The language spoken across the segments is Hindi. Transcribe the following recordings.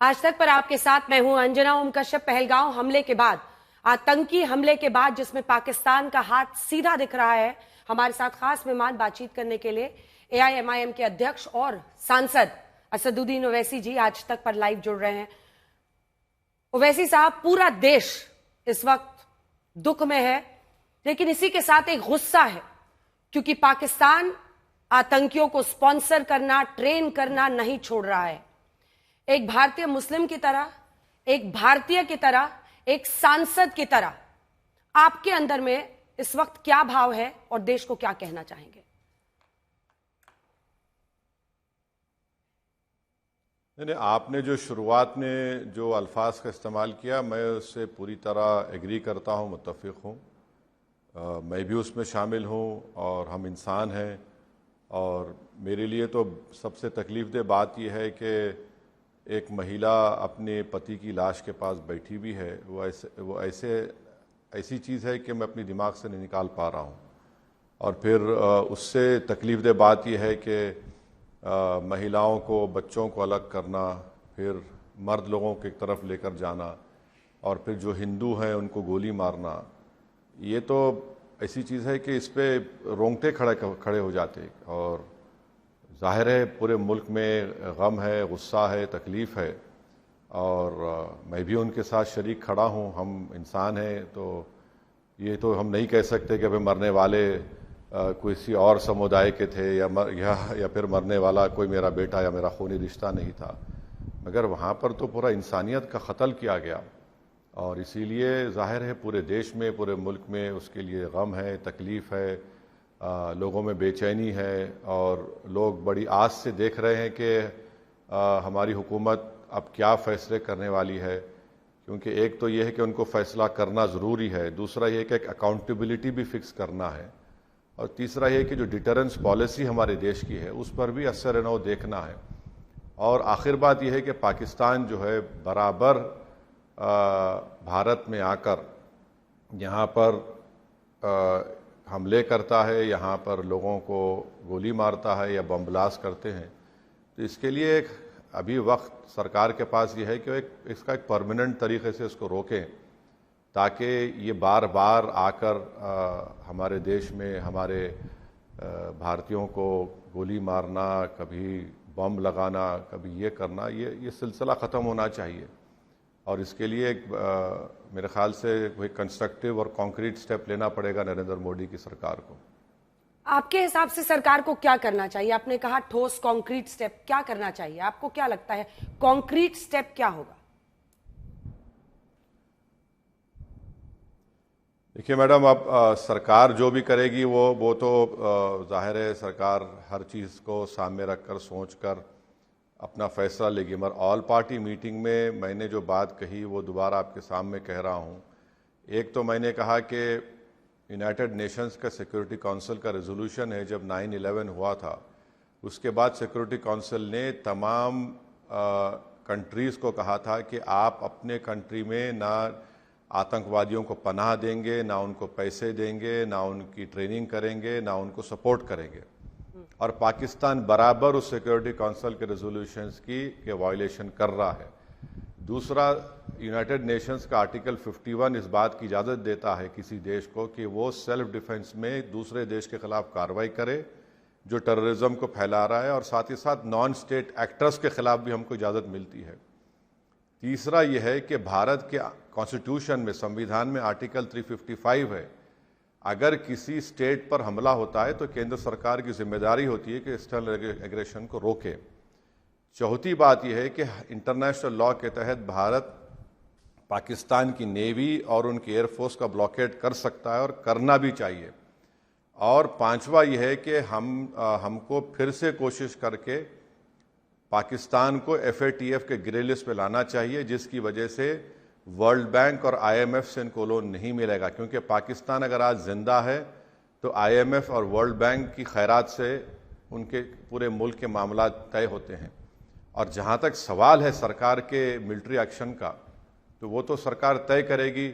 आज तक पर आपके साथ मैं हूं अंजना ओम कश्यप। पहलगांव हमले के बाद, आतंकी हमले के बाद, जिसमें पाकिस्तान का हाथ सीधा दिख रहा है, हमारे साथ खास मेहमान बातचीत करने के लिए एआईएमआईएम के अध्यक्ष और सांसद असदुद्दीन ओवैसी जी आज तक पर लाइव जुड़ रहे हैं। ओवैसी साहब, पूरा देश इस वक्त दुख में है, लेकिन इसी के साथ एक गुस्सा है, क्योंकि पाकिस्तान आतंकियों को स्पॉन्सर करना, ट्रेन करना नहीं छोड़ रहा है। एक भारतीय मुस्लिम की तरह, एक भारतीय की तरह, एक सांसद की तरह आपके अंदर में इस वक्त क्या भाव है और देश को क्या कहना चाहेंगे? नहीं, आपने जो शुरुआत में जो अल्फाज का इस्तेमाल किया, मैं उससे पूरी तरह एग्री करता हूँ, मुत्तफिक हूँ। मैं भी उसमें शामिल हूँ और हम इंसान हैं। और मेरे लिए तो सबसे तकलीफ़देह बात यह है कि एक महिला अपने पति की लाश के पास बैठी भी है। वो ऐसी चीज़ है कि मैं अपनी दिमाग से नहीं निकाल पा रहा हूँ। और फिर उससे तकलीफ़देह बात यह है कि महिलाओं को, बच्चों को अलग करना, फिर मर्द लोगों की तरफ लेकर जाना, और फिर जो हिंदू हैं उनको गोली मारना। ये तो ऐसी चीज़ है कि इस पे रोंगटे खड़े हो जाते। और ज़ाहिर है पूरे मुल्क में गम है, गुस्सा है, तकलीफ़ है, और मैं भी उनके साथ शरीक खड़ा हूँ। हम इंसान हैं, तो ये तो हम नहीं कह सकते कि भाई मरने वाले किसी और समुदाय के थे या फिर मरने वाला कोई मेरा बेटा या मेरा खूनी रिश्ता नहीं था। मगर वहाँ पर तो पूरा इंसानियत का क़त्ल किया गया, और इसीलिए ज़ाहिर है पूरे देश में, पूरे मुल्क में उसके लिए गम है, तकलीफ़ है, लोगों में बेचैनी है, और लोग बड़ी आस से देख रहे हैं कि हमारी हुकूमत अब क्या फ़ैसले करने वाली है। क्योंकि एक तो ये है कि उनको फ़ैसला करना ज़रूरी है, दूसरा ये कि एक अकाउंटेबिलिटी भी फ़िक्स करना है, और तीसरा ये कि जो डिटरेंस पॉलिसी हमारे देश की है उस पर भी असर नौ देखना है। और आखिर बात यह है कि पाकिस्तान जो है बराबर भारत में आकर यहाँ पर हमले करता है, यहाँ पर लोगों को गोली मारता है या बम ब्लास्ट करते हैं। तो इसके लिए अभी वक्त सरकार के पास ये है कि इसका एक परमानेंट तरीके से इसको रोकें, ताकि ये बार बार आकर हमारे देश में हमारे भारतीयों को गोली मारना, कभी बम लगाना, कभी ये करना, ये सिलसिला ख़त्म होना चाहिए। और इसके लिए मेरे ख्याल से कोई कंस्ट्रक्टिव और कॉन्क्रीट स्टेप लेना पड़ेगा नरेंद्र मोदी की सरकार को। आपके हिसाब से सरकार को क्या करना चाहिए? आपने कहा ठोस कॉन्क्रीट स्टेप, क्या करना चाहिए? आपको क्या लगता है कॉन्क्रीट स्टेप क्या होगा? देखिए मैडम, अब सरकार जो भी करेगी वो तो जाहिर है सरकार हर चीज़ को सामने रखकर सोचकर अपना फैसला लेगी। मगर ऑल पार्टी मीटिंग में मैंने जो बात कही वो दोबारा आपके सामने कह रहा हूँ। एक तो मैंने कहा कि यूनाइटेड नेशंस का सिक्योरिटी काउंसिल का रेजोल्यूशन है, जब 9/11 हुआ था उसके बाद सिक्योरिटी काउंसिल ने तमाम कंट्रीज़ को कहा था कि आप अपने कंट्री में ना आतंकवादियों को पनाह देंगे, ना उनको पैसे देंगे, ना उनकी ट्रेनिंग करेंगे, ना उनको सपोर्ट करेंगे। और पाकिस्तान बराबर उस सिक्योरिटी काउंसिल के रेजोल्यूशंस की वायलेशन कर रहा है। दूसरा, यूनाइटेड नेशंस का आर्टिकल 51 इस बात की इजाज़त देता है किसी देश को कि वो सेल्फ डिफेंस में दूसरे देश के खिलाफ कार्रवाई करे जो टेररिज्म को फैला रहा है, और साथ ही साथ नॉन स्टेट एक्टर्स के खिलाफ भी हमको इजाज़त मिलती है। तीसरा यह है कि भारत के कॉन्स्टिट्यूशन में, संविधान में आर्टिकल 355 है, अगर किसी स्टेट पर हमला होता है तो केंद्र सरकार की जिम्मेदारी होती है कि एक्सटर्नल एग्रेशन को रोके। चौथी बात यह है कि इंटरनेशनल लॉ के तहत भारत पाकिस्तान की नेवी और उनकी एयरफोर्स का ब्लॉकेट कर सकता है और करना भी चाहिए। और पांचवा यह है कि हमको फिर से कोशिश करके पाकिस्तान को FATF के ग्रे लिस्ट पे लाना चाहिए, जिसकी वजह से वर्ल्ड बैंक और IMF से इनको लोन नहीं मिलेगा। क्योंकि पाकिस्तान अगर आज जिंदा है तो IMF और वर्ल्ड बैंक की खैरात से उनके पूरे मुल्क के मामला तय होते हैं। और जहाँ तक सवाल है सरकार के मिलिट्री एक्शन का, तो वो तो सरकार तय करेगी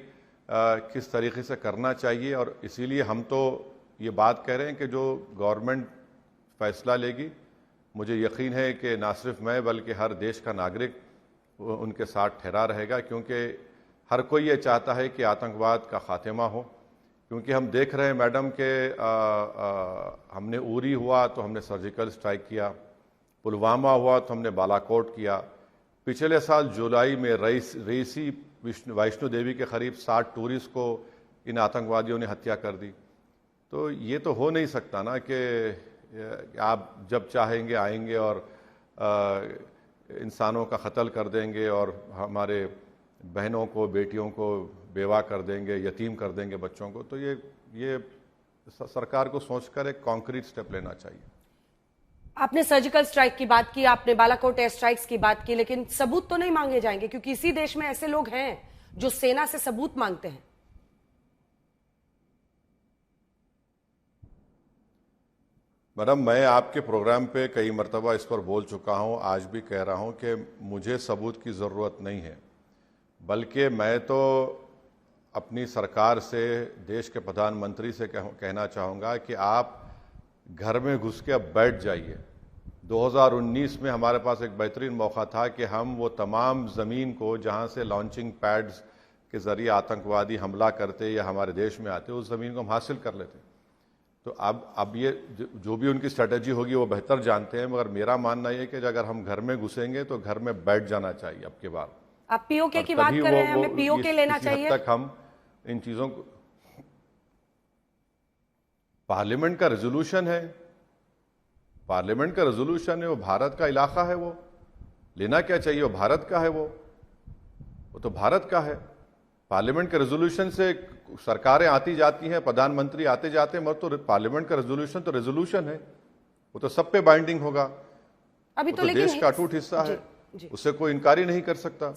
किस तरीके से करना चाहिए। और इसीलिए हम तो ये बात कह रहे हैं कि जो गवर्नमेंट फ़ैसला लेगी, मुझे यकीन है कि ना सिर्फ मैं बल्कि हर देश का नागरिक उनके साथ ठहरा रहेगा, क्योंकि हर कोई ये चाहता है कि आतंकवाद का खात्मा हो। क्योंकि हम देख रहे हैं मैडम के हमने उरी हुआ तो हमने सर्जिकल स्ट्राइक किया, पुलवामा हुआ तो हमने बालाकोट किया, पिछले साल जुलाई में रईसी वैष्णो देवी के करीब 60 टूरिस्ट को इन आतंकवादियों ने हत्या कर दी। तो ये तो हो नहीं सकता ना कि आप जब चाहेंगे आएंगे और इंसानों का कत्ल कर देंगे और हमारे बहनों को, बेटियों को बेवा कर देंगे, यतीम कर देंगे बच्चों को। तो ये सरकार को सोचकर एक कॉन्क्रीट स्टेप लेना चाहिए। आपने सर्जिकल स्ट्राइक की बात की, आपने बालाकोट एयर स्ट्राइक्स की बात की, लेकिन सबूत तो नहीं मांगे जाएंगे, क्योंकि इसी देश में ऐसे लोग हैं जो सेना से सबूत मांगते हैं। मैडम, मैं आपके प्रोग्राम पे कई मरतबा इस पर बोल चुका हूं, आज भी कह रहा हूं कि मुझे सबूत की ज़रूरत नहीं है, बल्कि मैं तो अपनी सरकार से, देश के प्रधानमंत्री से कहना चाहूँगा कि आप घर में घुस के अब बैठ जाइए। 2019 में हमारे पास एक बेहतरीन मौका था कि हम वो तमाम ज़मीन को जहाँ से लॉन्चिंग पैड्स के ज़रिए आतंकवादी हमला करते या हमारे देश में आते, उस ज़मीन को हम हासिल कर लेते। तो अब ये जो भी उनकी स्ट्रेटजी होगी वो बेहतर जानते हैं, मगर मेरा मानना ये है कि अगर हम घर में घुसेंगे तो घर में बैठ जाना चाहिए अब के बाद। आप पीओके की बात कर रहे हैं, हमें पीओके लेना चाहिए। तक हम इन चीज़ों को, पार्लियामेंट का रेजोल्यूशन है, पार्लियामेंट का रेजोल्यूशन है, वो भारत का इलाका है, वो लेना क्या चाहिए, वो भारत का है, वो तो भारत का है। पार्लियामेंट के रेजोल्यूशन से सरकारें आती जाती हैं, प्रधानमंत्री आते जाते हैं, मगर तो पार्लियामेंट का रेजोल्यूशन तो रेजोल्यूशन है, वो तो सब पे बाइंडिंग होगा। अभी वो तो तो लेकिन देश का अटूट हिस्सा है, उससे कोई इनकार ही नहीं कर सकता।